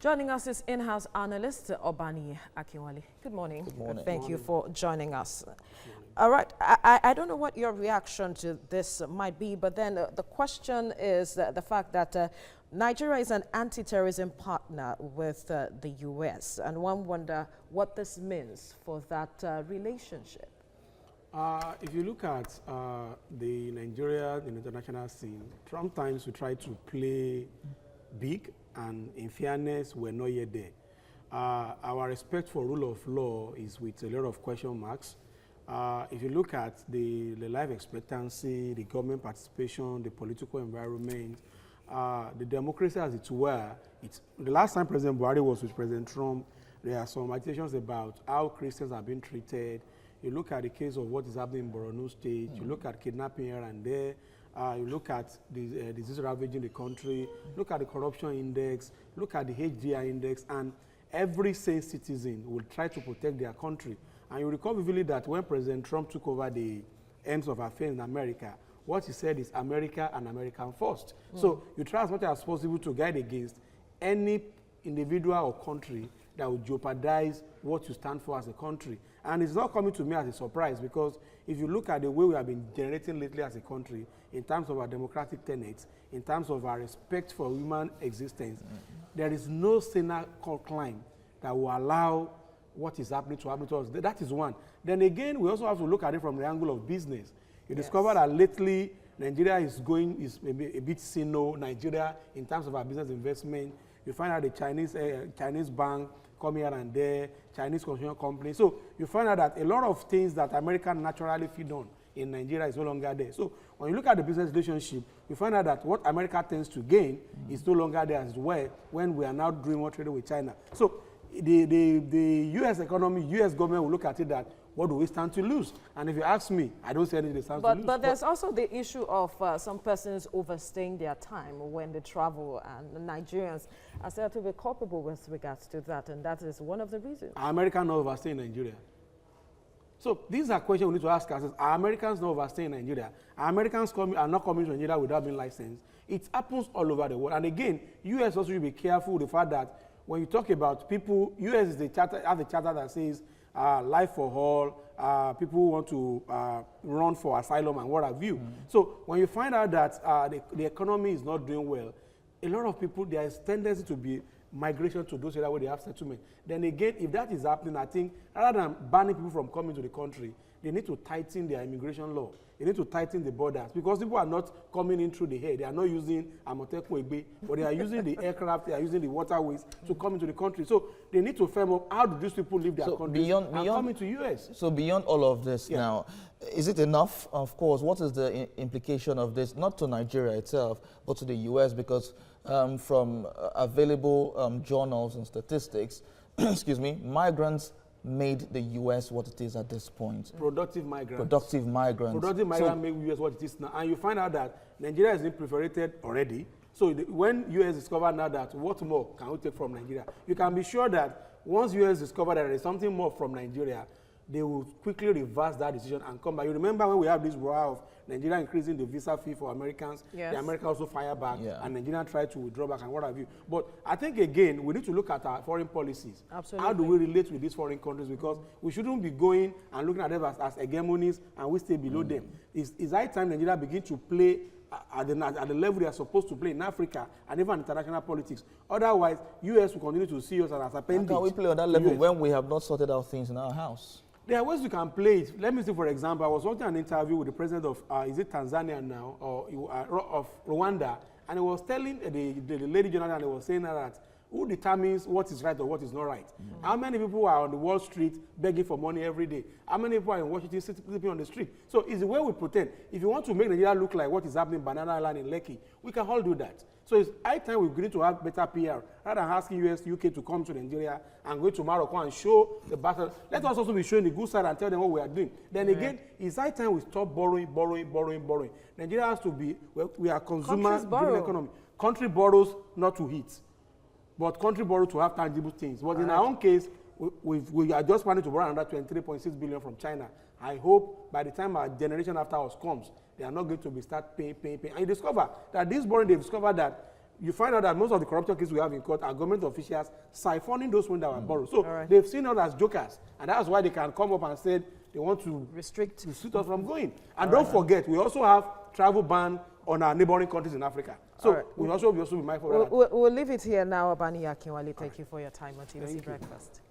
Joining us is in-house analyst Obaniyi Akinwale. Good morning. Good morning. Thank you for joining us. All right, I don't know what your reaction to this might be, but then the question is the fact that Nigeria is an anti-terrorism partner with the U.S., and one wonder what this means for that relationship. If you look at the Nigeria in the international scene, sometimes we try to play big, and in fairness, we're not yet there. Our respect for rule of law is with a lot of question marks. If you look at the life expectancy, the government participation, the political environment, the democracy as it were, the last time President Buhari was with President Trump, there are some accusations about how Christians are being treated. You look at the case of what is happening in Borno State, you look at kidnapping here and there, you look at the disease ravaging the country, look at the corruption index, look at the HDI index, and every sane citizen will try to protect their country. And you recall vividly that when President Trump took over the aims of affairs in America, what he said is America and American first. So you try as much as possible to guide against any individual or country that would jeopardize what you stand for as a country. And it's not coming to me as a surprise, because if you look at the way we have been generating lately as a country, in terms of our democratic tenets, in terms of our respect for human existence, there is no saner climb that will allow what is happening to us. That is one. Then again, we also have to look at it from the angle of business. You discover that lately, Nigeria is maybe a bit sino Nigeria in terms of our business investment. You find out the Chinese bank come here and there, Chinese consumer companies. So you find out that a lot of things that America naturally feed on in Nigeria is no longer there. So when you look at the business relationship, you find out that what America tends to gain is no longer there as well when we are now doing more trading with China. So the U.S. economy, U.S. government will look at it that what do we stand to lose? And if you ask me, I don't see anything stand to lose. But there's also the issue of some persons overstaying their time when they travel, and the Nigerians are said to be culpable with regards to that, and that is one of the reasons. Are Americans not overstaying Nigeria? So these are questions we need to ask ourselves. Are Americans not overstaying Nigeria? Are Americans are not coming to Nigeria without being licensed? It happens all over the world. And again, U.S. also should be careful with the fact that when you talk about people, U.S. has a charter that says life for all, people who want to run for asylum and what have you. So when you find out that the economy is not doing well, a lot of people, there is tendency to be migration to those areas where they have settlement. Then again, if that is happening, I think rather than banning people from coming to the country, they need to tighten their immigration law. They need to tighten the borders, because people are not coming in through the air. They are not using Amotekun Egbe, but they are using the aircraft, they are using the waterways to come into the country. So they need to firm up how do these people leave their countries and come into U.S. So beyond all of this now, is it enough? Of course, what is the implication of this, not to Nigeria itself, but to the U.S., because from available journals and statistics, excuse me, migrants made the U.S. what it is at this point. Productive migrants. Productive migrants. Productive migrants make U.S. what it is now. And you find out that Nigeria is being proliferated already. So when U.S. discover now that what more can we take from Nigeria, you can be sure that once U.S. discover that there is something more from Nigeria, they will quickly reverse that decision and come back. You remember when we have this row of Nigeria increasing the visa fee for Americans, the Americans also fire back, and Nigeria try to withdraw back and what have you. But I think, again, we need to look at our foreign policies. Absolutely. How do we relate with these foreign countries? Because we shouldn't be going and looking at them as hegemonies and we stay below them. It's high time Nigeria begin to play at the level they are supposed to play in Africa and even international politics. Otherwise, U.S. will continue to see us as appendix. How can we play on that level when we have not sorted out things in our house? There are ways you can play it. Let me see, for example, I was watching an interview with the president of, is it Tanzania now, or of Rwanda, and he was telling the lady general, and he was saying that who determines what is right or what is not right? How many people are on the Wall Street begging for money every day? How many people are in Washington sleeping on the street? So it's the way we pretend. If you want to make Nigeria look like what is happening in Banana Island in Lekki, we can all do that. So it's high time we need to have better PR rather than asking US, UK to come to Nigeria and go to Morocco and show the battle. Let us also be showing the good side and tell them what we are doing. Then again, it's high time we stop borrowing. Nigeria has to be, we are consumer-driven economy. Country borrows not to eat, but country borrows to have tangible things. But in our own case, we are just planning to borrow another 23.6 billion from China. I hope by the time our generation after us comes, they are not going to be start paying. And you discover that this borrowing, they've discovered that you find out that most of the corruption cases we have in court are government officials siphoning those money that were borrowed. So they've seen us as jokers, and that's why they can come up and say they want to restrict us from going. And don't forget, we also have travel ban on our neighboring countries in Africa. So we also be mindful of that. We'll leave it here now, Obaniyi Akinwale. Thank you for your time on TVC Breakfast.